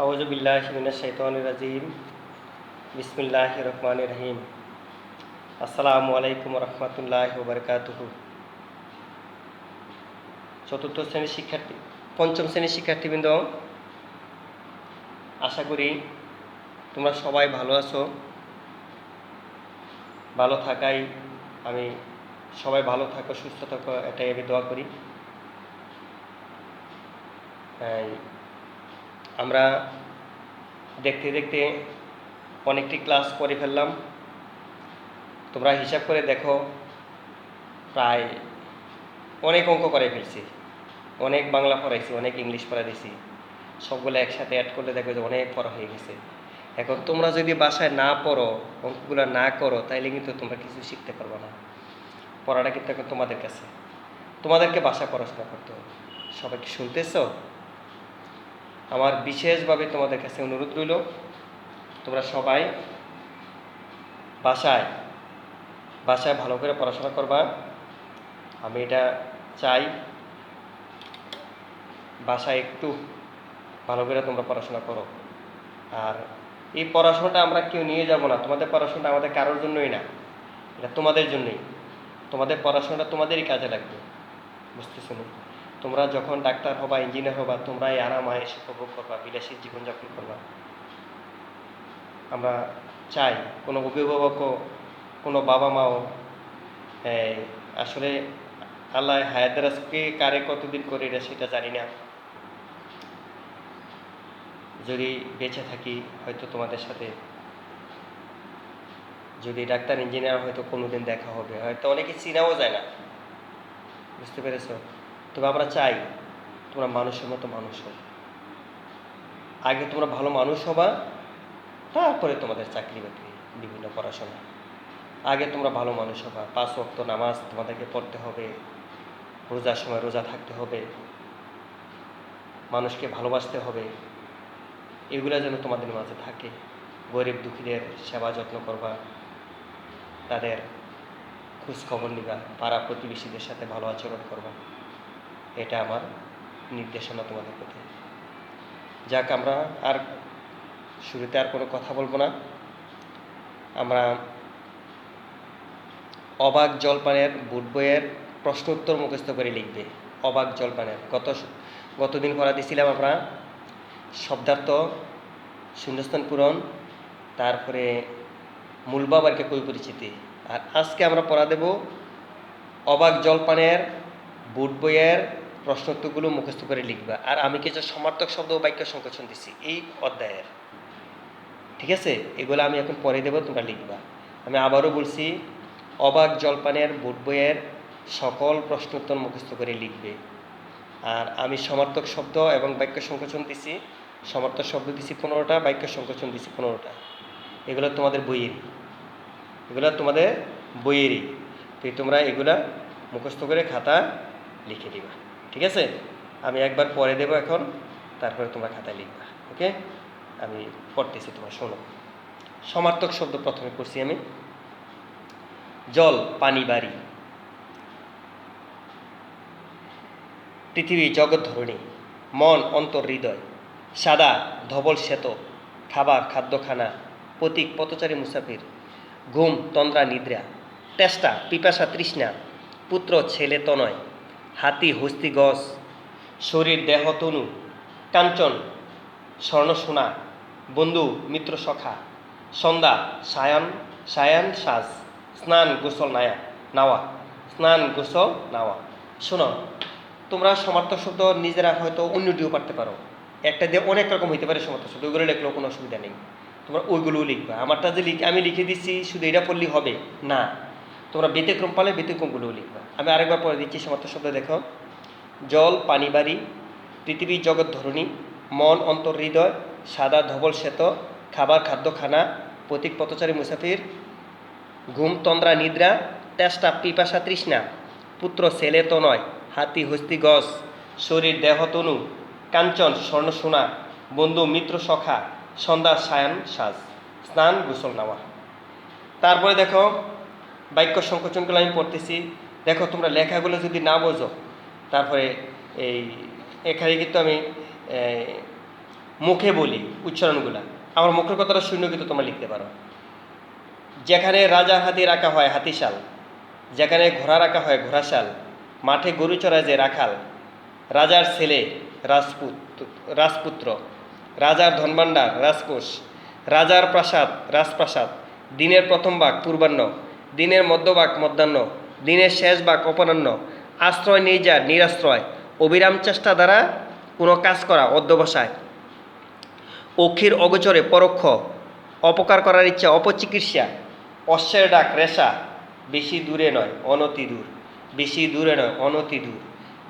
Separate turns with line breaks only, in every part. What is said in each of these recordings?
আউযু বিল্লাহি মিনাশ শাইতানির রাজিম। বিসমিল্লাহির রহমানির রহিম। আসসালামু আলাইকুম ওয়া রাহমাতুল্লাহি ওয়া বারাকাতুহু। চতুর্থ শ্রেণীর শিক্ষার্থী, পঞ্চম শ্রেণীর শিক্ষার্থীবৃন্দ, আশা করি তোমরা সবাই ভালো আছো। ভালো থাকাই আমি সবাই ভালো থাকো, সুস্থ থাকো, এটাই আমি দোয়া করি। আমরা দেখতে দেখতে অনেকটি ক্লাস করে ফেললাম। তোমরা হিসাব করে দেখো, প্রায় অনেক অঙ্ক করে ফেলছি, অনেক বাংলা পড়াইছি, অনেক ইংলিশ পড়া দিছি। সবগুলো একসাথে অ্যাড করলে দেখবে যে অনেক পড়া হয়ে গেছে। এখন তোমরা যদি বাসায় না পড়ো, অঙ্কগুলো না করো, তাইলে কিন্তু তোমরা কিছু শিখতে পারবে না। পড়াটা কিন্তু এখন তোমাদের কাছে, তোমাদেরকে বাসায় পড়াশোনা করতে হবে। সবাইকে শুনতেছ? আমার বিশেষভাবে তোমাদের কাছে অনুরোধ রইল, তোমরা সবাই বাসায় ভালো করে পড়াশোনা করবা। আমি এটা চাই, বাসায় একটু ভালো করে তোমরা পড়াশোনা করো। আর এই পড়াশোনাটা আমরা কেউ নিয়ে যাব না, তোমাদের পড়াশোনাটা আমাদের কারোর জন্যই না, এটা তোমাদের জন্যই। তোমাদের পড়াশোনাটা তোমাদেরই কাজে লাগবে, বুঝতেছো না? তোমরা যখন ডাক্তার হবা, ইঞ্জিনিয়ার হবা, তোমরা এই আরাম আয়েশ উপভোগ করবা, বিলাসী জীবনযাপন করবা। আমরা চাই কোনো অভিভাবকও, কোনো বাবা মাও আসলে আল্লাহ হায়াতরাজকে কারে কতদিন করে এটা সেটা জানি না। যদি বেঁচে থাকি হয়তো তোমাদের সাথে, যদি ডাক্তার ইঞ্জিনিয়ার হয়তো কোনোদিন দেখা হবে, হয়তো অনেকে চিনাও যায় না, বুঝতে পেরেছ? তবে আমরা চাই তোমরা মানুষের মতো মানুষ হও। আগে তোমরা ভালো মানুষ হবা, তারপরে তোমাদের চাকরি বাকরি, বিভিন্ন পড়াশোনা। আগে তোমরা ভালো মানুষ হবা, 5 ওয়াক্ত নামাজ তোমাদেরকে পড়তে হবে, রোজার সময় রোজা থাকতে হবে, মানুষকে ভালোবাসতে হবে। এগুলো যেন তোমাদের মাঝে থাকে। গরিব দুঃখীদের সেবা যত্ন করবা, তাদের খোঁজ খবর নিবা, পাড়া প্রতিবেশীদের সাথে ভালো আচরণ করবা। এটা আমার নির্দেশনা তোমাদের প্রতি। যাক, আমরা আর শুরুতে আর কোনো কথা বলবো না। আমরা অবাক জলপানের বুট বইয়ের প্রশ্ন উত্তর মুখস্থ করে লিখবে। অবাক জলপানের গতদিন পড়া দিয়েছিলাম আমরা শব্দার্থ, শূন্যস্থান পূরণ, তারপরে মূল বাবারকে কই পরিচিতি। আর আজকে আমরা পড়া দেব অবাক জলপানের বুট বইয়ের প্রশ্নোত্তরগুলো মুখস্থ করে লিখবা। আর আমি কিছু সমার্থক শব্দ ও বাক্য সংকোচন দিচ্ছি এই অধ্যায়ের, ঠিক আছে? এগুলো আমি এখন পরে দেবো, তোমরা লিখবা। আমি আবারও বলছি, অবাক জলপানের বুট বইয়ের সকল প্রশ্নোত্তর মুখস্থ করে লিখবে। আর আমি সমার্থক শব্দ এবং বাক্য সংকোচন দিছি। সমার্থক শব্দ দিছি 15টা, বাক্য সংকোচন দিছি 15টা। এগুলো তোমাদের বইয়েরই। তো তোমরা এগুলা মুখস্থ করে খাতা লিখে দিবা, ঠিক আছে? আমি একবার পরে দেব এখন, তারপরে তোমরা খাতায় লিখবা। ওকে, আমি পড়তেছি, তোমরা শোনো। সমার্থক শব্দ প্রথমে পড়ছি আমি। জল, পানি, বাড়ি, পৃথিবী, জগৎ ধরণী, মন, অন্তর, হৃদয়, সাদা, ধবল, শ্বেত, খাবার, খাদ্যখানা, প্রতীক, পথচারী, মুসাফির, ঘুম, তন্দ্রা, নিদ্রা, তেষ্টা, পিপাসা, তৃষ্ণা, পুত্র, ছেলে, তনয়, হাতি, হস্তি, গজ, শরীর, দেহ, তনু, কাঞ্চন, স্বর্ণ, সোনা, বন্ধু, মিত্র, সখা, সন্ধ্যা, সায়ান, সাজ, স্নান, গোসল, নাওয়া, স্নান, গোসল, নাওয়া। শোনো, তোমরা সমার্থক শব্দ নিজেরা হয়তো অন্যটিও পারতে পারো, একটা দিয়ে অনেক রকম হইতে পারে সমার্থক শব্দ, ওইগুলো লিখলেও কোনো অসুবিধা নেই। তোমরা ওইগুলোও লিখবা। আমারটা যে আমি লিখে দিচ্ছি শুধু এটা পড়লেই হবে না, তোমরা ব্যতিক্রম পালে ব্যতিক্রমগুলোও লিখবা। আমি আরেকবার পড়ে দিচ্ছি সমার্থক শব্দ, দেখো। জল, পানি, বাড়ি, পৃথিবী, জগৎ ধরণী, মন, অন্তর, হৃদয়, সাদা, ধবল, শ্বেত, খাবার, খাদ্য, খানা, প্রতীক, পথচারী, মুসাফির, ঘুম, তন্দ্রা, নিদ্রা, তেষ্টা, পিপাসা, তৃষ্ণা, পুত্র, ছেলে, তনয়, হাতি, হস্তি, গজ, শরীর, দেহ, তনু, কাঞ্চন, স্বর্ণ, সোনা, বন্ধু, মিত্র, সখা, সন্ধ্যা, সায়ান, সাজ, স্নান, গোসল, নাওয়া। তারপরে দেখো বাক্য সংকোচনগুলো আমি পড়তেছি। দেখো, তোমরা লেখাগুলো যদি না বোঝো, তারপরে এখানে কিন্তু আমি মুখে বলি উচ্চারণগুলা। আমার মুখের কথাটা শূন্য কিন্তু তোমরা লিখতে পারো। যেখানে রাজার হাতি রাখা হয় হাতিশাল, যেখানে ঘোড়া রাখা হয় ঘোড়াশাল, মাঠে গরু চড়ায় যে রাখাল, রাজার ছেলে রাজপুত্র, রাজার ধনভাণ্ডার রাজকোষ, রাজার প্রাসাদ রাজপ্রাসাদ, দিনের প্রথম ভাগ পূর্বাহ্ন, দিনের মধ্যভাগ মধ্যাহ্ন, দিনের শেষ ভাগ অপরাহ্ন, আশ্রয় নেই যার নিরাশ্রয়, অবিরাম চেষ্টা দ্বারা কোনো কাজ করা অধ্যবসায়, অক্ষির অগোচরে পরোক্ষ, অপকার করার ইচ্ছা অপচিকিৎসা, অশ্বের ডাক রেশা, বেশি দূরে নয় অনতি দূর, বেশি দূরে নয় অনতি দূর,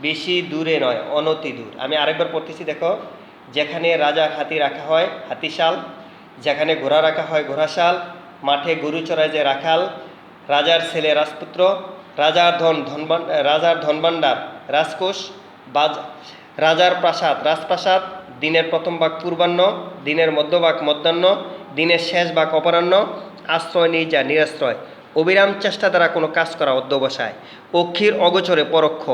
বেশি দূরে নয় অনতি দূর। আমি আরেকবার পড়তেছি, দেখো। যেখানে রাজার হাতি রাখা হয় হাতিশাল, যেখানে ঘোড়া রাখা হয় ঘোড়াশাল, মাঠে গরু চড়ায় যে রাখাল, রাজার ছেলে রাজপুত্র, রাজার ধনভাণ্ডার রাজকোষ, রাজার প্রাসাদ রাজপ্রাসাদ, দিনের প্রথম ভাগ পূর্বাহ্ন, দিনের মধ্যভাগ মধ্যাহ্ন, দিনের শেষ ভাগ অপরাহ্ন, আশ্রয় নেই যা নিরাশ্রয়, অবিরাম চেষ্টা দ্বারা কোনো কাজ করা অধ্যবসায়, অক্ষির অগোচরে পরোক্ষ,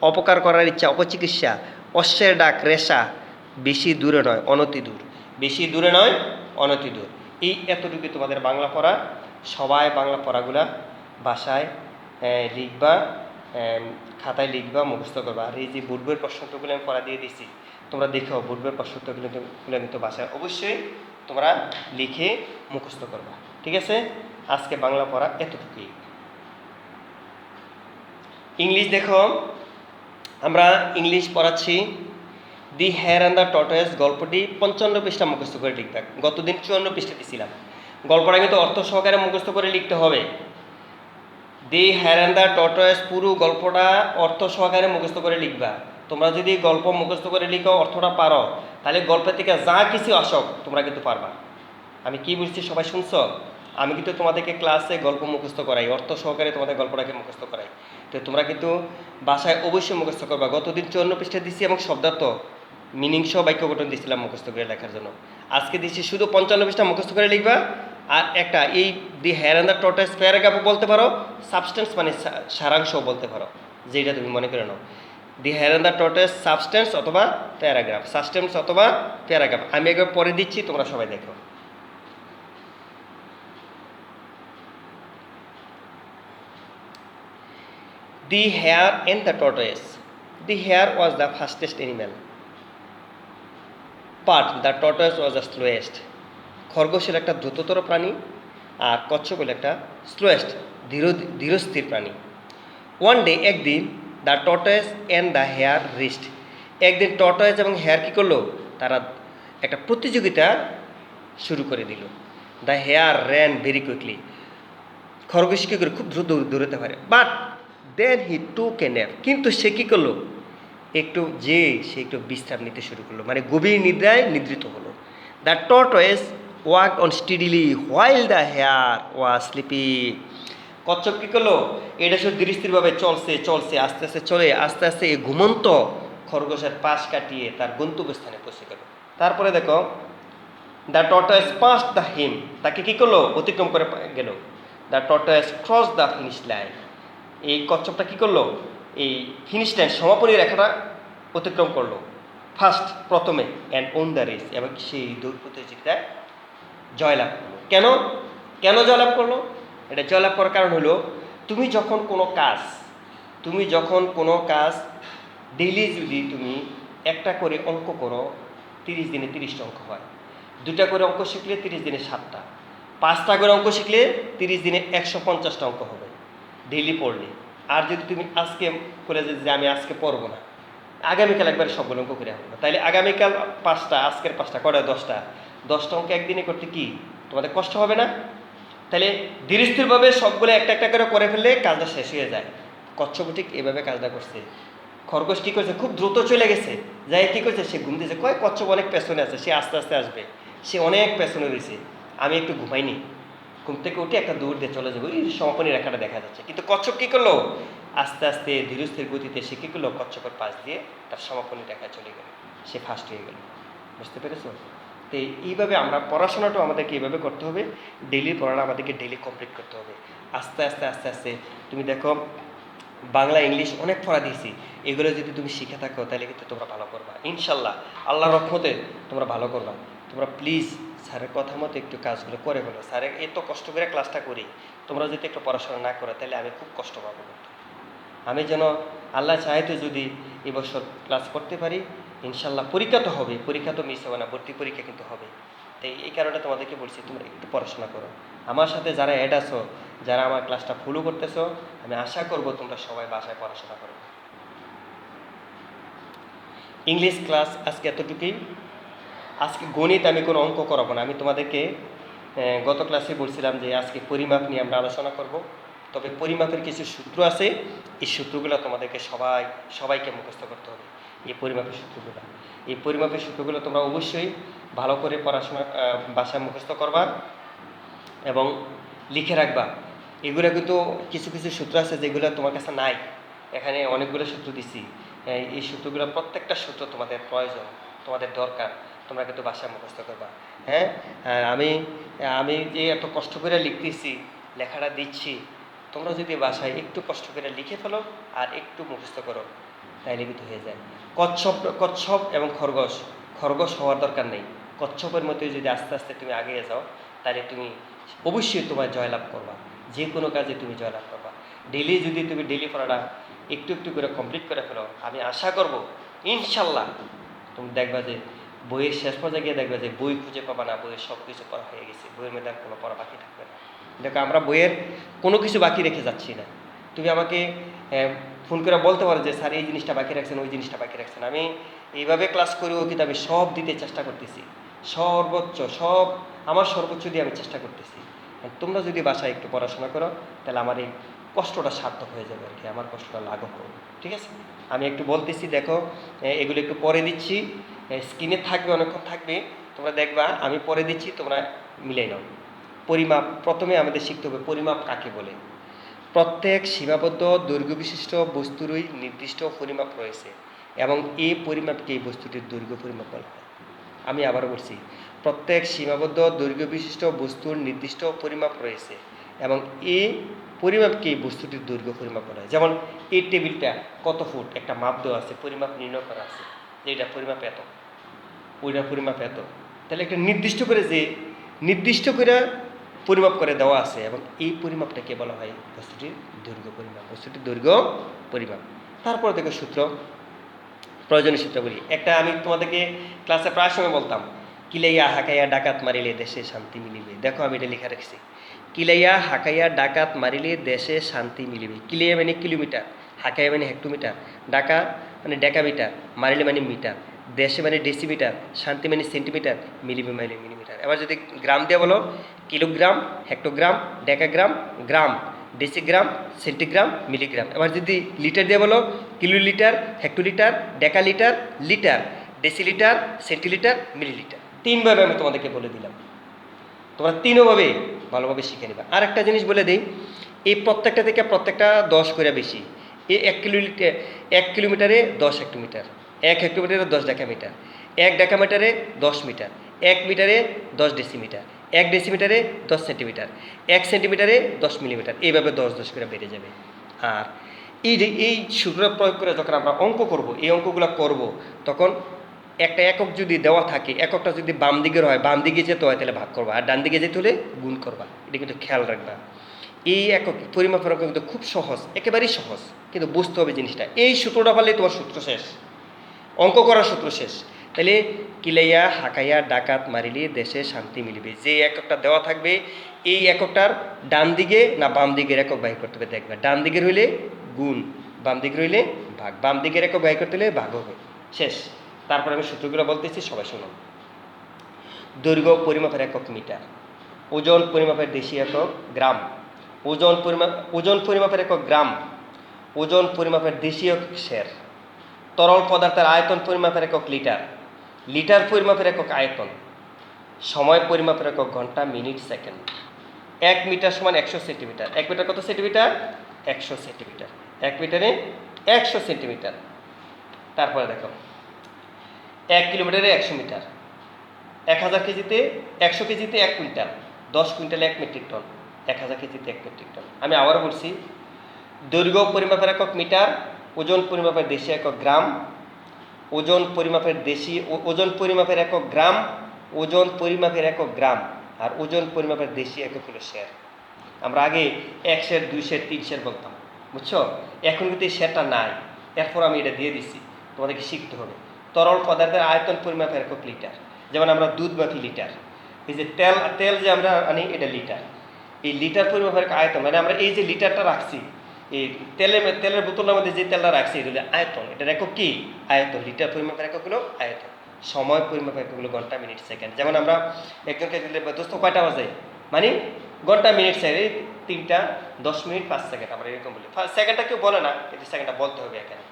অপকার করার ইচ্ছা অপচিকিৎসা, অশ্বের ডাক রেশা, বেশি দূরে নয় অনতি দূর, বেশি দূরে নয় অনতি দূর। এই এতটুকু তোমাদের বাংলা পড়া। সবাই বাংলা পড়াগুলা বাসায় লিখবা, খাতায় লিখবা, মুখস্থ করবা। আর এই যে বোর্ডের প্রশ্নোত্তরগুলো আমি পড়া দিয়ে দিছি, তোমরা দেখো বোর্ডের প্রশ্নোত্তরগুলো কিন্তু বাসায় অবশ্যই তোমরা লিখে মুখস্থ করবা। ঠিক আছে, আজকে বাংলা পড়া এতটুকুই। ইংলিশ দেখো, আমরা ইংলিশ পড়াচ্ছি। দি হেয়ার অ্যান্ড দ্য টর্টয়েস গল্পটি 55 পৃষ্ঠা মুখস্থ করে লিখবে। গতদিন 54 পৃষ্ঠা দিয়েছিলাম। গল্পটা কিন্তু অর্থ সহকারে মুখস্থ করে লিখতে হবে। দি হেয়ার অ্যান্ড দ্য টর্টয়েস পুরো গল্পটা অর্থ সহকারে মুখস্থ করে লিখবা। তোমরা যদি গল্প মুখস্থ করে লিখো, অর্থটা পারো, তাহলে গল্পের থেকে যা কিছু আসক তোমরা কিন্তু পারবা। আমি কি বলছি সবাই শুনছো? আমি কিন্তু তোমাদেরকে ক্লাসে গল্প মুখস্থ করাই, অর্থ সহকারে তোমাদের গল্পটাকে মুখস্থ করাই। তো তোমরা কিন্তু বাসায় অবশ্যই মুখস্থ করবা। গতদিন 54 পৃষ্ঠা দিচ্ছি এবং শব্দার্থ মিনিং সহ বাক্য গঠন দিয়েছিলাম মুখস্থ করে লেখার জন্য। আজকে দিচ্ছি শুধু 55 পৃষ্ঠা মুখস্থ করে লিখবা। আর একটা এই দি হেয়ার অ্যান্ড দ্য টর্টয়েস প্যারাগ্রাফও বলতে পারো, সাবস্টেন্স মানে সারাংশও বলতে পারো, যেটা তুমি মনে করে নাও। The hare and the tortoise substance অথবা প্যারাগ্রাফ, সাবস্টেন্স অথবা প্যারাগ্রাফ। আমি একবার পরে দিচ্ছি, তোমরা সবাই দেখো। The hare and the tortoise. The hare was the fastest animal, but the tortoise was the slowest. খরগোশ হলো একটা দ্রুততর প্রাণী, আর কচ্ছপ হলো একটা স্লোয়েস্ট ধীরস্থির প্রাণী। ওয়ান ডে, একদিন, the tortoise and the hare race. একদিন টর্টয়েস এবং হেয়ার কী করলো? তারা একটা প্রতিযোগিতা শুরু করে দিল। The hare ran very quickly. খরগোশ কী করে? খুব দ্রুত দৌড়াতে পারে। But then he took a nap. কিন্তু সে কী করলো? সে একটু বিশ্রাম নিতে শুরু করলো, মানে গভীর নিদ্রায় নিদ্রিত হলো। The tortoise walk on steadily while the hare was sleeping. কচ্ছপ কী করলো? এটা শুধু ধীরস্থিরভাবে চলছে আস্তে আস্তে এই ঘুমন্ত খরগোশের পাশ কাটিয়ে তার গন্তব্যস্থানে পৌঁছে গেল। তারপরে দেখো, দ্য টর্টয়েস পাস্ট দ্য হিম। তাকে কী করলো? অতিক্রম করে গেল। The tortoise cross the finish line. এই কচ্ছপটা কী করলো? এই ফিনিশ লাইন, সমাপনী রেখাটা অতিক্রম করলো প্রথমে, অ্যান্ড ওন দ্য রেস, এবং সেই দৌড় প্রতিযোগিতায় জয়লাভ করলো। কেন জয়লাভ করলো? এটা জয়লাভ করার কারণ হলো, তুমি যখন কোনো কাজ ডেইলি যদি তুমি একটা করে অঙ্ক করো, 30 দিনে 30টা অঙ্ক হয়। 2টা করে অঙ্ক শিখলে 30 দিনে 7টা, 5টা করে অঙ্ক শিখলে 30 দিনে 150টা অঙ্ক হবে ডেইলি পড়লে। আর যদি তুমি আজকে করে যে আমি আজকে পড়বো না, আগামীকাল একবারে সবগুলো অঙ্ক করে হবে, তাইলে আগামীকাল 5টা, আজকের 5টা, কটা? 10টা অঙ্ক একদিনে করতে কি তোমাদের কষ্ট হবে না? তাহলে ধীরস্থিরভাবে সবগুলো একটা করে ফেললে কাজটা শেষ হয়ে যায়। কচ্ছপ ঠিক এভাবে কাজটা করছে। খরগোশ কী করছে? খুব দ্রুত চলে গেছে, যাই কী করছে? সে ঘুম দিয়েছে। কচ্ছপ অনেক পেছনে আছে, সে আস্তে আস্তে আসবে, সে অনেক পেছনে রয়েছে, আমি একটু ঘুমাইনি, ঘুম থেকে উঠে একটা দৌড় দিয়ে চলে যাবো, এই সমাপনী রেখাটা দেখা যাচ্ছে। কিন্তু কচ্ছপ কী করলো? আস্তে আস্তে ধীরস্থির গতিতে সে কী করলো? কচ্ছপের পাশ দিয়ে তার সমাপনী রেখায় চলে গেল, সে ফার্স্ট হয়ে গেল। বুঝতে পেরেছো? তো এইভাবে আমরা পড়াশোনাটাও আমাদেরকে এইভাবে করতে হবে। ডেইলি পড়াটা আমাদেরকে ডেইলি কমপ্লিট করতে হবে। আস্তে আস্তে তুমি দেখো, বাংলা ইংলিশ অনেক পড়া দিয়েছি, এগুলো যদি তুমি শিখে থাকো তাহলে কিন্তু তোমরা ভালো করবা ইনশাল্লাহ। আল্লাহর রহমতে তোমরা ভালো করবা। তোমরা প্লিজ স্যারের কথা মতো একটু কাজগুলো করে ফেলো। স্যারের এত কষ্ট করে ক্লাসটা করি, তোমরা যদি একটু পড়াশোনা না করো তাহলে আমি খুব কষ্ট পাবো। আমি যেন আল্লাহ চাইতে যদি এবছর ক্লাস করতে পারি, ইনশাল্লাহ পরীক্ষা তো হবে, পরীক্ষা তো মিস হবে না, ভর্তি পরীক্ষা কিন্তু হবে। তাই এই কারণে তোমাদেরকে বলছি তোমরা একটু পড়াশোনা করো। আমার সাথে যারা অ্যাড আছো, যারা আমার ক্লাসটা ফলো করতেছো, আমি আশা করব তোমরা সবাই বাসায় পড়াশোনা করো। ইংলিশ ক্লাস আজকে এতটুকুই। আজকে গণিত আমি কোনো অঙ্ক করাবো না। আমি তোমাদেরকে গত ক্লাসে বলছিলাম যে আজকে পরিমাপ নিয়ে আমরা আলোচনা করব। তবে পরিমাপের কিছু সূত্র আছে, এই সূত্রগুলো তোমাদেরকে সবাইকে মুখস্থ করতে হবে। এই পরিমাপের সূত্রগুলো তোমরা অবশ্যই ভালো করে পড়াশোনা বাসায় মুখস্থ করবা এবং লিখে রাখবা। এগুলো কিন্তু কিছু কিছু সূত্র আছে যেগুলো তোমার কাছে নাই, এখানে অনেকগুলো সূত্র দিছি। এই সূত্রগুলো প্রত্যেকটা সূত্র তোমাদের প্রয়োজন, তোমাদের দরকার, তোমরা কিন্তু বাসায় মুখস্থ করবা। হ্যাঁ, আমি আমি যে এত কষ্ট করে লিখতেছি, লেখাটা দিচ্ছি, তোমরা যদি বাসায় একটু কষ্ট করে লিখে ফেলো আর একটু মুখস্থ করো তাইলে কিন্তু হয়ে যায়। কচ্ছপ এবং খরগোশ, খরগোশ হওয়ার দরকার নেই। কচ্ছপের মতো যদি আস্তে আস্তে তুমি এগিয়ে যাও তাহলে তুমি অবশ্যই তোমার জয়লাভ করবা, যে কোনো কাজে তুমি জয়লাভ করবা। ডেলি যদি তুমি ডেলি পড়াটা একটু একটু করে কমপ্লিট করে ফেলো, আমি আশা করব ইনশাল্লাহ তুমি দেখবা যে বইয়ের শেষ পর্যায়ে গিয়ে দেখবে যে বই খুঁজে পাবা না, বইয়ের সব কিছু পড়া হয়ে গেছে, বইয়ের মধ্যে আর কোনো পড়া বাকি থাকবে না। দেখো আমরা বইয়ের কোনো কিছু বাকি রেখে যাচ্ছি না। তুমি আমাকে ফোন করে বলতে পারো যে স্যার এই জিনিসটা বাকি রাখছেন, ওই জিনিসটা বাকি রাখছেন। আমি এইভাবে ক্লাস করেও কিন্তু আমি সব দিতে চেষ্টা করতেছি, আমার সর্বোচ্চ দিয়ে আমি চেষ্টা করতেছি। তোমরা যদি বাসায় একটু পড়াশোনা করো তাহলে আমার এই কষ্টটা সার্থক হয়ে যাবে আর কি, আমার কষ্টটা লাঘব হবে। ঠিক আছে, আমি একটু বলতেছি, দেখো এগুলো একটু পরে দিচ্ছি, স্ক্রিনে থাকবে, অনেকক্ষণ থাকবে, তোমরা দেখবা আমি পরে দিচ্ছি, তোমরা মিলাই নাও। পরিমাপ, প্রথমে আমাদের শিখতে হবে পরিমাপ কাকে বলে। প্রত্যেক সীমাবদ্ধ দৈর্ঘ্য বিশিষ্ট বস্তুরই নির্দিষ্ট পরিমাপ রয়েছে এবং এই পরিমাপকে এই বস্তুটির দৈর্ঘ্য পরিমাপ বলা হয়। আমি আবারও বলছি, প্রত্যেক সীমাবদ্ধ দৈর্ঘ্য বিশিষ্ট বস্তুর নির্দিষ্ট পরিমাপ রয়েছে এবং এই পরিমাপকে এই বস্তুটির দৈর্ঘ্য পরিমাপ করা হয়। যেমন এই টেবিলটা কত ফুট, একটা মাপ দেওয়া আছে, পরিমাপ নির্ণয় করা আছে যে এটা পরিমাপ এত, ওইটা পরিমাপ এত। তাহলে একটা নির্দিষ্ট করে পরিমাপ করে দেওয়া আছে এবং এই পরিমাপটাকে বলা হয় বস্তুটির দৈর্ঘ্য পরিমাপ, বস্তুটির দৈর্ঘ্য পরিমাপ। তারপর দেখো সূত্র, প্রয়োজনীয় সূত্র বলি একটা। আমি তোমাদেরকে ক্লাসে প্রায় সময় বলতাম, কিলাইয়া হাকাইয়া ডাকাত মারিলে দেশে শান্তি মিলিবে। দেখো আমি এটা লেখা রাখছি, কিলাইয়া হাকাইয়া ডাকাত মারিলে দেশে শান্তি মিলিবে। কিলাইয়া মানে কিলোমিটার, হাকাইয়া মানে হেক্টোমিটার, ডাকা মানে ডেকামিটার, মারিলে মানে মিটার, দেশে মানে ডেসিমিটার, শান্তি মানে সেন্টিমিটার, মিলিবে মানে মিলিমিটার। এবার যদি গ্রাম দিয়ে বলো, kilogram, hectogram, decagram, gram, decigram, centigram, milligram. এবার যদি লিটার দিয়ে বলো, kilolitre, hectolitre, decalitre, litre, decilitre, centilitre, millilitre. তিনভাবে আমি তোমাদেরকে বলে দিলাম, তোমরা তিনভাবে ভালোভাবে শিখে নেবা। আর একটা জিনিস বলে দিই, এই প্রত্যেকটা থেকে প্রত্যেকটা 10 করে বেশি। এই 1 কিলোমিটারে 10 হেক্টোমিটার, 1 হেক্টোমিটারে 10 ডেকামিটার, 1 ডেকামিটারে 10 মিটার, 1 মিটারে 10 ডেসিমিটার, 1 ডেসিমিটারে 10 সেন্টিমিটার, 1 সেন্টিমিটারে 10 মিলিমিটার। এইভাবে 10 করে বেড়ে যাবে। আর এই সূত্র প্রয়োগ করে যখন আমরা অঙ্ক করব, এই অঙ্কগুলো করব, তখন একটা একক যদি দেওয়া থাকে, এককটা যদি বাম দিকের হয়, বাম দিকে যেতে হয় তাহলে ভাগ করবা, আর ডান দিকে যেতে হলে গুণ করবা। এটা কিন্তু খেয়াল রাখবা। এই একক পরিমাপের অঙ্ক কিন্তু খুব সহজ, একেবারেই সহজ, কিন্তু বুঝতে হবে জিনিসটা। এই সূত্রটা পারলে তোমার সূত্র শেষ, অঙ্ক করার সূত্র শেষ। তাহলে কিলাইয়া হাকাইয়া ডাকাত মারিলে দেশে শান্তি মিলিবে, যে এককটা দেওয়া থাকবে এই এককটার ডান দিকে না বাম দিকের একক বাহির করতে হবে। দেখবে ডান দিকের হইলে গুণ, বাম দিকের হইলে ভাগ, বাম দিকের একক বাহির করতে হলে ভাগ হবে। শেষ। তারপর আমি সূত্রগুলো বলতেছি, সবাই শুনুন। দৈর্ঘ্য পরিমাপের একক মিটার, ওজন পরিমাপের দেশীয় একক গ্রাম, ওজন পরিমাপের একক গ্রাম, ওজন পরিমাপের দেশীয় সের, তরল পদার্থের আয়তন পরিমাপের একক লিটার, লিটার পরিমাপের একক আয়তন, সময় পরিমাপের একক ঘন্টা, মিনিট, সেকেন্ড। 1 মিটার সমান 100 সেন্টিমিটার। 1 মিটার কত সেন্টিমিটার? 100 সেন্টিমিটার। 1 মিটারে 100 সেন্টিমিটার। তারপরে দেখো 1 কিলোমিটারে 100 মিটার, 1000 কেজিতে 100 কেজিতে 1 কুইন্টাল, 10 কুইন্টালে 1 মেট্রিক টন, 1000 কেজিতে 1 মেট্রিক টন। আমি আবারও বলছি, দৈর্ঘ্য পরিমাপের একক মিটার, ওজন পরিমাপের দেশীয় একক গ্রাম, ওজন পরিমাপের ওজন পরিমাপের একক গ্রাম, ওজন পরিমাপের একক গ্রাম, আর ওজন পরিমাপের দেশীয় একক হলো শের। আমরা আগে 1 শের 2 শের 3 শের বলতাম, বুঝছো? এখন কিন্তু এই শেরটা নাই, এরপর আমি এটা দিয়ে দিচ্ছি, তোমাদেরকে শিখতে হবে। তরল পদার্থের আয়তন পরিমাপের একক লিটার, যেমন আমরা দুধ মাখি লিটার, এই যে তেল যে আমরা আনি এটা লিটার। এই লিটার পরিমাপের আয়তন মানে আমরা এই যে লিটারটা রাখছি, এই তেলের বোতলের মধ্যে যে তেলটা রাখছি এটা হলো আয়তন। এটার একক কি? আয়তন। লিটার পরিমাপের একক হলো আয়তন। সময় পরিমাপের একক হলো ঘন্টা, মিনিট, সেকেন্ড। যেমন আমরা একজনকে দোস্ত কয়টা বাজে, মানে ঘন্টা, মিনিট, সেকেন্ড, 3টা 10 মিনিট 5 সেকেন্ড, আমরা এরকম বলি। সেকেন্ডটা কেউ বলে না, কিন্তু সেকেন্ডটা বলতে হবে এখানে।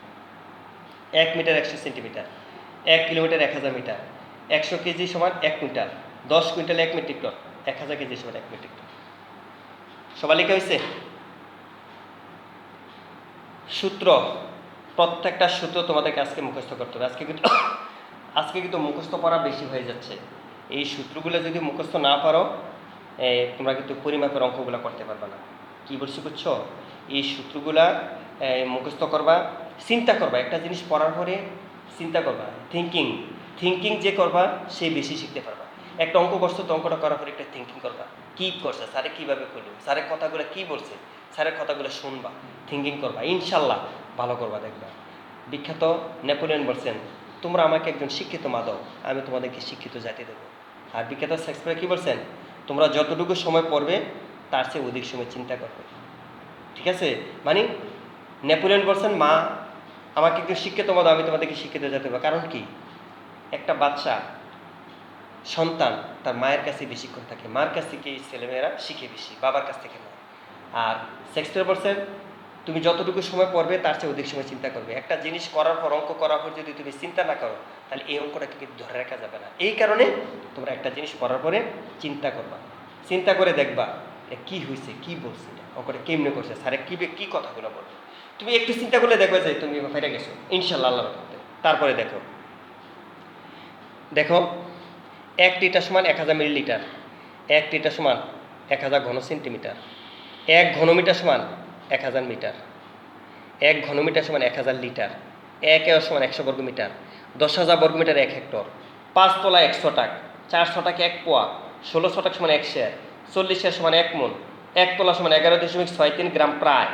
1 metre 100 centimetre, 1 kilometre 1000 metre, 100 K G সমান 1 quintal, 10 quintal 1 metric ton, 1000 K G সমান 1 মেট্রিক টন। সবার লেখা হয়েছে? সূত্র, প্রত্যেকটা সূত্র তোমাদেরকে আজকে মুখস্থ করতে হবে। আজকে কিন্তু মুখস্থ করা বেশি হয়ে যাচ্ছে। এই সূত্রগুলো যদি মুখস্থ না পারো, তোমরা কিন্তু পরিমাপের অঙ্কগুলো করতে পারবে না। কি বলছি বুঝছো? এই সূত্রগুলা মুখস্থ করবা, চিন্তা করবা, একটা জিনিস পড়ার পরে চিন্তা করবা, থিঙ্কিং যে করবা সে বেশি শিখতে পারবা। একটা অঙ্ক করছো তো অঙ্কটা করার পরে একটা থিঙ্কিং করবা, কী করছে, স্যারে কীভাবে করলো, স্যারের কথাগুলো কী বলছে, স্যারের কথাগুলো শুনবা, থিঙ্কিং করবা, ইনশাল্লাহ ভালো করবা। দেখবা বিখ্যাত নেপোলিয়ন বলছেন, তোমরা আমাকে একজন শিক্ষিত মা দাও, আমি তোমাদেরকে শিক্ষিত জাতি দেবো। আর বিখ্যাত শেক্সপিয়ার কী বলছেন? তোমরা যতটুকু সময় পড়বে তার চেয়ে অধিক সময় চিন্তা করবে। ঠিক আছে? মানে নেপোলিয়ন বলছেন, মা আমাকে একটু শিক্ষিত মা দাও, আমি তোমাদেরকে শিক্ষিত জাতি দেবো। কারণ কি? একটা বাচ্চা সন্তান তার মায়ের কাছে বেশিক্ষণ থাকে, মার কাছ থেকে ছেলেমেয়েরা শিখে বেশি, বাবার কাছ থেকে না। আর শেক্সপিয়ার বলছেন, তুমি যতটুকু সময় পড়বে তার চেয়ে অধিক সময় চিন্তা করবে। একটা জিনিস করার পর, অঙ্ক করার পর যদি তুমি চিন্তা না করো, তাহলে এই অঙ্কটাকে কিন্তু ধরে রাখা যাবে না। এই কারণে তোমরা একটা জিনিস পড়ার পরে চিন্তা করবা, চিন্তা করে দেখবা কি হয়েছে, কি বলছে, অঙ্কটা কেমনে করছে, স্যারে কী কথাগুলো বলবে। তুমি একটু চিন্তা করলে দেখবে যে তুমি ফেটে গেছো, ইনশাল্লাহ আল্লাহ। তারপরে দেখো 1 লিটার সমান 1000 মিলিলিটার, 1 লিটার সমান 1000 ঘন সেন্টিমিটার, 1 ঘনমিটার সমান 1000 মিটার, 1 ঘনমিটার সমান 1000 লিটার, 1 এর সমান 100 বর্গমিটার, 10,000 বর্গমিটার 1 হেক্টর, 5 তলা 1 শতাক, 4 শতাক 1 পোয়া, 16 শতাক সমান 1 শের, 40 শের সমান 1 মণ, 1 তোলা সমান 11.63 গ্রাম প্রায়,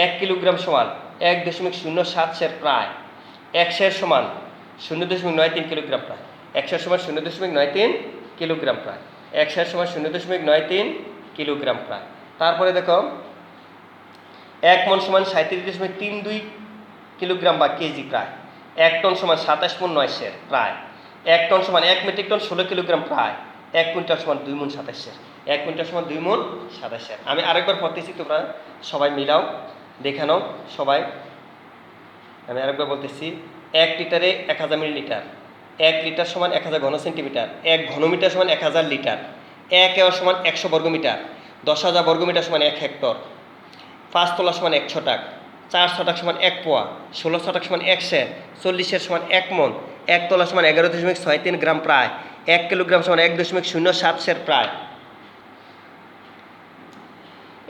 1 কিলোগ্রাম সমান 1.07 শের প্রায়, 1 শের সমান 0.93 কিলোগ্রাম প্রায়, 1 শের সমান 0.93 কিলোগ্রাম প্রায়, 1 শের সমান 0.93 কিলোগ্রাম প্রায়। তারপরে দেখো 1 মণ সমান 37.32 কিলোগ্রাম বা কেজি প্রায়, 1 টন সমান 27 মণ 9 শের প্রায়, 1 টন সমান 1 মেট্রিক টন 16 কিলোগ্রাম প্রায়, 1 কুইন্টাল সমান 2 মণ 27 শের, 1 কুইন্টাল সমান 2 মণ 27 শের। আমি আরেকবার পড়তেছি, তোমরা সবাই মিলাও, দেখে নাও সবাই। আমি আরেকবার বলতেছি, 1 লিটারে 1000 মিলিলিটার, 1 লিটার সমান 1000 ঘন সেন্টিমিটার, 1 ঘনমিটার সমান 1000 লিটার, 1 এর সমান 100 বর্গমিটার, 10,000 বর্গমিটার সমান 1 হেক্টর, 5 তোলা সমান 1 শতাক, 4 শতাক সমান 1 পোয়া, 16 শতাক সমান 1 শের, 40 শের সমান 1 মণ, 1 তোলা সমান 11.63 গ্রাম প্রায়, 1 কিলোগ্রাম সমান 1.07 শের প্রায়,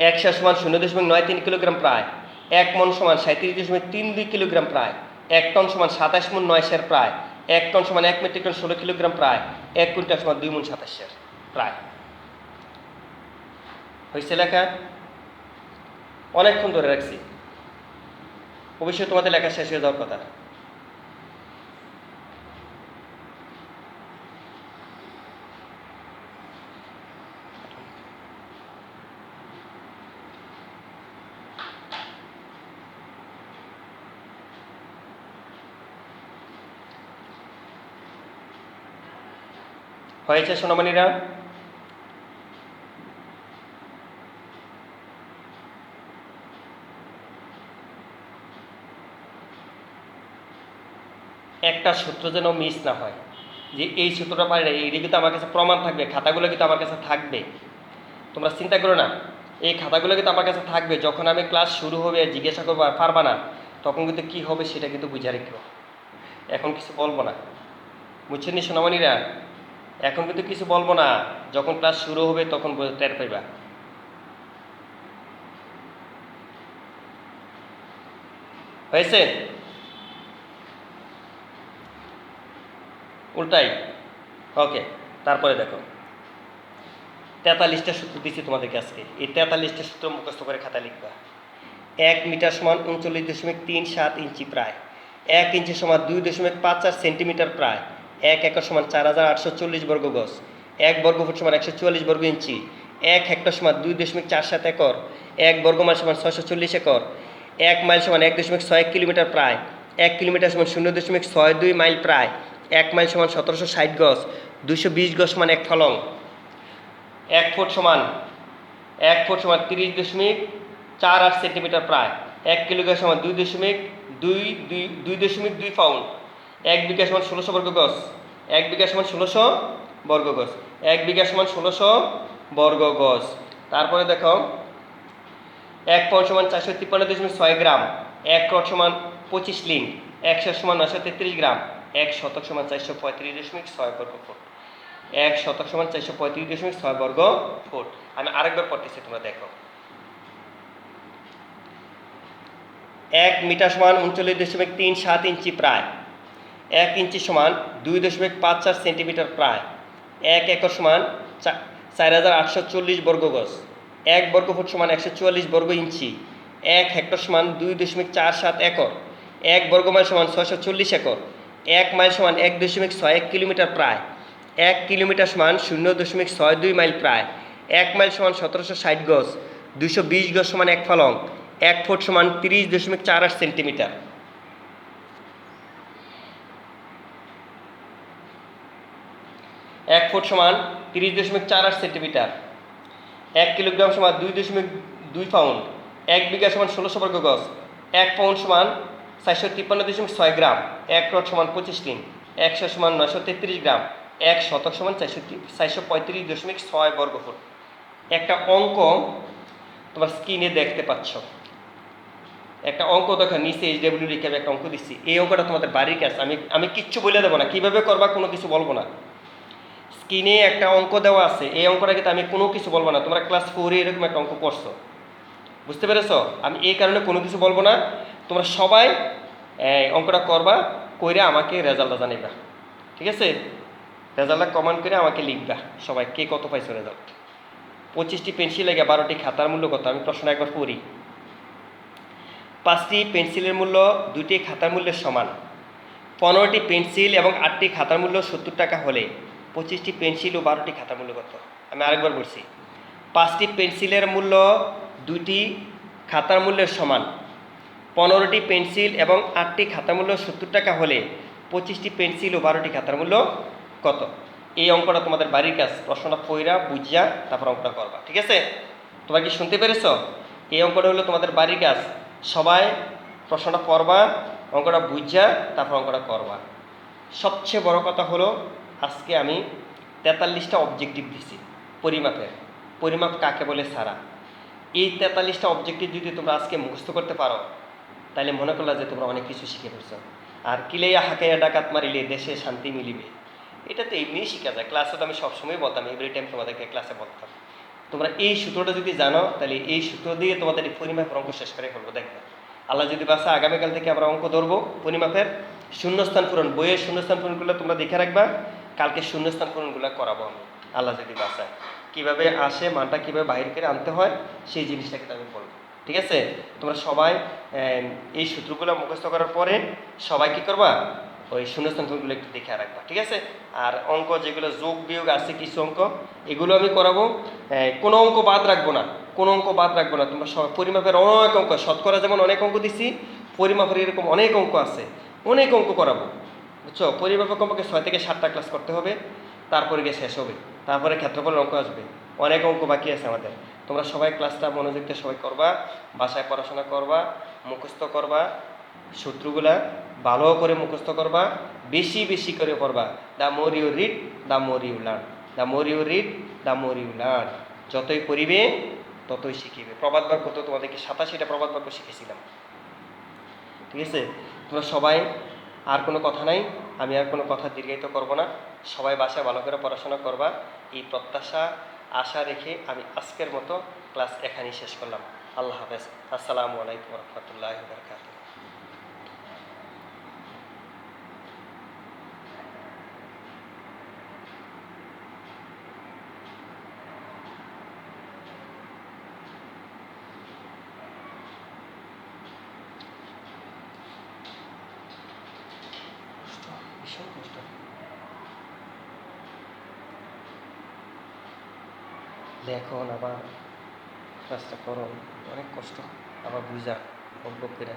1 শের সমান 0.93 কিলোগ্রাম প্রায়, 1 মণ সমান 37.32 কিলোগ্রাম প্রায়, 1 টন সমান 27 মণ 9 শের প্রায়, 1 টন সমান 1 মেট্রিক টন 16 কিলোগ্রাম প্রায়, 1 কুইন্টাল সমান 2 মণ 27 শের প্রায়। হয়েছে লেখা? অনেকক্ষণ ধরে রাখছি, অবশ্যই তোমাদের লেখা শেষ হয়ে যাওয়ার কথা। হয়েছে সোনামণিরা? একটা সূত্র যেন মিস না হয়, যে এই সূত্রটা পারি না, এইটা কিন্তু আমার কাছে প্রমাণ থাকবে, খাতাগুলো কিন্তু আমার কাছে থাকবে। তোমরা চিন্তা করো না, এই খাতাগুলো কিন্তু আমার কাছে থাকবে। যখন আমি ক্লাস শুরু হবে জিজ্ঞাসা করবো আর পারবা না, তখন কিন্তু কী হবে সেটা কিন্তু বুঝে রেখো। এখন কিছু বলবো না, বুঝছেন নি সোনামণিরা? এখন কিন্তু কিছু বলবো না, যখন ক্লাস শুরু হবে তখন টের পাইবা। হয়েছে? উল্টাই। ওকে, তারপরে দেখো 43টা সূত্র দিচ্ছি তোমাদেরকে আজকে। এই 43টা সূত্র মুখস্থ করে খাতা লিখবা। 1 মিটার সমান 39.37 ইঞ্চি প্রায়। 1 ইঞ্চি সমান 2.54 সেন্টিমিটার প্রায়। 1 একর সমান 4840 বর্গ গজ। 1 বর্গ ফুট সমান 144 বর্গ ইঞ্চি। 1 হেক্টর সমান 2.47 একর। 1 বর্গ মাইল সমান 640 একর। 1 মাইল সমান 1.61 কিলোমিটার প্রায়। 1 কিলোমিটার সমান 0.62 মাইল প্রায়। 1 মাইল সমান 1760 গজ। 220 গজ সমান 1 ফলং। 1 ফুট সমান 30.48 সেন্টিমিটার প্রায়। 1 কিলোগ্রাম সমান 2.2 পাউন্ড। 1 বিঘা সমান 1600 বর্গ গজ। 1 বিঘা সমান 1600 বর্গ গজ। 1 বিঘা সমান 1600 বর্গ গজ। তারপরে দেখো 1 পাউন্ড সমান 453.6 গ্রাম। 1 ক্রট সমান 25 লিং। 100 সমান 933 গ্রাম। 1 শতক সমান 435.6 বর্গ ফুট। 1 শতক সমান 435.6 বর্গ ফুট। আমি আরেকবার পড়তেছি, তোমরা দেখো। 1 মিটার সমান 39.37 ইঞ্চি প্রায়। 1 ইঞ্চি সমান 2.54 সেন্টিমিটার প্রায়। 1 একর সমান 4840 বর্গ গজ। 1 বর্গ ফুট সমান 144 বর্গ ইঞ্চি। 1 হেক্টর সমান 2.47 একর। 1 বর্গ মাইল সমান 640 একর। 1 মাইল সমান 1.61 কিলোমিটার প্রায়। 1 কিলোমিটার সমান 0.62 মাইল প্রায়। 1 মাইল সমান 1760 গজ। 220 গজ সমান 1 ফলং। 1 ফুট সমান 30.48 সেন্টিমিটার। 1 ফুট সমান 30.48 সেন্টিমিটার। 1 কিলোগ্রাম সমান 2.2 পাউন্ড। 1 বিঘা সমান 1600 বর্গ গজ। 1 পাউন্ড সমান 453.6 গ্রাম। 1 ক্রট সমান 25 লিং। 100 সমান 933 গ্রাম। 1 শতক সমান 435.6 বর্গ ফুট। একটা অঙ্ক তোমার স্ক্রিনে দেখতে পাচ্ছ। একটা অঙ্ক দেখো, নিচে এইচডব্লিউ লিখে আমি একটা অঙ্ক দিচ্ছি। এই অঙ্কটা তোমাদের বাড়ির কাজ। আমি কিচ্ছু বলে দেবো না, কীভাবে করবা কোনো কিছু বলবো না। স্ক্রিনে একটা অঙ্ক দেওয়া আছে, এই অঙ্কটা কিন্তু আমি কোনো কিছু বলবো না। তোমরা ক্লাস 4-এ এরকম একটা অঙ্ক করছো, বুঝতে পেরেছো? আমি এই কারণে কোনো কিছু বলবো না। তোমরা সবাই অঙ্কটা করবা, কইরা আমাকে রেজাল্টটা জানাইবা, ঠিক আছে? রেজাল্টটা কমেন্ট করে আমাকে লিখবা সবাই, কে কত পাইছো রেজাল্ট। 25টি পেন্সিল লাগে 12টি খাতার মূল্য কত? আমি প্রশ্ন একবার পড়ি। 5টি পেন্সিলের মূল্য 2টি খাতার মূল্যের সমান। 15টি পেন্সিল এবং 8টি খাতার মূল্য 70 টাকা হলে 25টি পেন্সিল ও 12টি খাতার মূল্য কত? আমি আরেকবার বলছি। 5টি পেন্সিলের মূল্য 2টি খাতার মূল্যের সমান। 15টি পেন্সিল এবং 8টি খাতার মূল্য 70 টাকা হলে 25টি পেন্সিল ও 12টি খাতার মূল্য কত? এই অঙ্কটা তোমাদের বাড়ির কাজ। প্রশ্নটা পইরা বুঝিয়া তারপর অঙ্কটা করবা, ঠিক আছে? তোমরা কি শুনতে পেরেছো? এই অঙ্কটা হলো তোমাদের বাড়ির কাজ। সবাই প্রশ্নটা পড়বা, অঙ্কটা বুঝিয়া তারপর অঙ্কটা করবা। সবচেয়ে বড় কথা হলো আজকে আমি 43টা অবজেক্টিভ দিছি পরিমাপের। পরিমাপ কাকে বলে সারা। এই 43টা অবজেক্টিভ যদি তোমরা আজকে মুখস্থ করতে পারো, তাহলে মনে করলা যে তোমরা অনেক কিছু শিখে ফেলছো। আর কিলেইয়া হাকাইয়া ডাকাত মারিলে দেশে শান্তি মিলিবে, এটা তো এমনিই শেখা যায়। ক্লাসে তো আমি সবসময় বলতাম, এভরি টাইম তোমাদেরকে ক্লাসে বলতাম। তোমরা এই সূত্রটা যদি জানো, তাহলে এই সূত্র দিয়ে তোমাদের এই পরিমাপের অঙ্ক শেষ করে ফেলবো। দেখবে আল্লাহ যদি বাসা আগামীকাল থেকে আমরা অঙ্ক ধরবো পরিমাপের। শূন্যস্থান পূরণ, বইয়ের শূন্যস্থান পূরণগুলো তোমরা দেখে রাখবা। কালকে শূন্যস্থান পূরণগুলো করাবো আমি, আল্লাহ যদি বাসায়। কীভাবে আসে মানটা, কীভাবে বাইরে করে আনতে হয়, সেই জিনিসটাকে আমি বলবো, ঠিক আছে? তোমরা সবাই এই সূত্রগুলো মুখস্থ করার পরে সবাই কী করবা, ওই শূন্যস্থান পূরণগুলো একটু দেখে রাখবা, ঠিক আছে? আর অঙ্ক যেগুলো যোগ বিয়োগ আছে কিছু অঙ্ক, এগুলো আমি করাবো। কোনো অঙ্ক বাদ রাখবো না, কোনো অঙ্ক বাদ রাখবো না। তোমরা সব পরিমাপের অনেক অঙ্ক, শতকরা যেমন অনেক অঙ্ক দিছি, পরিমাপের এরকম অনেক অঙ্ক আছে, অনেক অঙ্ক করাবো, বুঝছো? পরিমাপের কমপক্ষে 6 থেকে 7টা ক্লাস করতে হবে, তারপরে গিয়ে শেষ হবে। তারপরে ক্ষেত্রফলের অঙ্ক আসবে, অনেক অঙ্ক বাকি আছে আমাদের। তোমরা সবাই ক্লাসটা মনোযোগ দিয়ে সবাই করবা, বাসায় পড়াশোনা করবা, মুখস্থ করবা, সূত্রগুলা ভালো করে মুখস্থ করবা, বেশি বেশি করে পড়বা। The more you read, the more you learn. The more you read, the more you learn. যতই পড়িবে ততই শিখিবে। প্রবাদ বাক্য তো তোমাদেরকে 87টা প্রবাদ বাক্য শিখেছিলাম, ঠিক আছে? তোমরা সবাই, আর কোনো কথা নাই, আমি আর কোনো কথা দীর্ঘায়িত করব না। সবাই বাসায় ভালো করে পড়াশোনা করবা, এই প্রত্যাশা আশা রেখে আমি আজকের মতো ক্লাস এখানেই শেষ করলাম। আল্লাহ হাফেজ। আসসালামু আলাইকুম রহমতুল্লাহি ওয়া বারাকাতুহু। লেখন আবার কাজটা করো, অনেক কষ্ট, আবার বুঝা বক বক করে